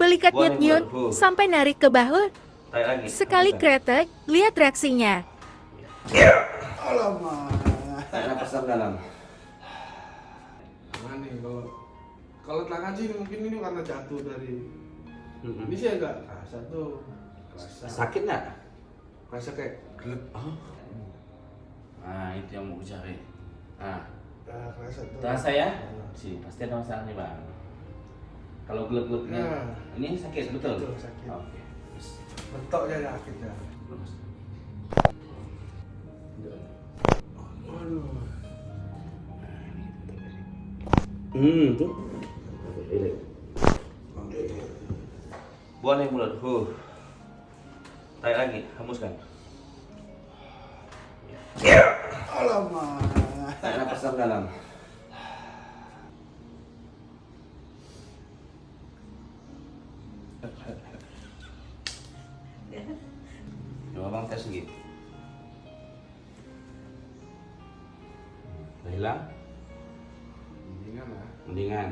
Belikat nyut-nyut sampai narik ke bahu. Tarik lagi. Sekali kretek, lihat reaksinya. Alamak. Tarik napas dalam. Nah nih kalau tangan sih mungkin ini karena jatuh dari ini sih agak kerasa tuh. Kerasa. Sakit nggak? Kerasa kayak gelap. Oh. Nah, itu yang mau cari. Nah, Kerasa tuh. terasa ya? Sih, pasti ada masalah nih bang. Kalau gelap-gelapnya, Nah. ini sakit betul? Betul, sakit. Oke. Bentuknya sakit ya. Waduh. Tuh. Buang nih mulut. Tarik lagi, hembuskan. Alamak. Tarik napas dalam. Coba bang tes lagi. Udah hilang? Mendingan lah. Mendingan.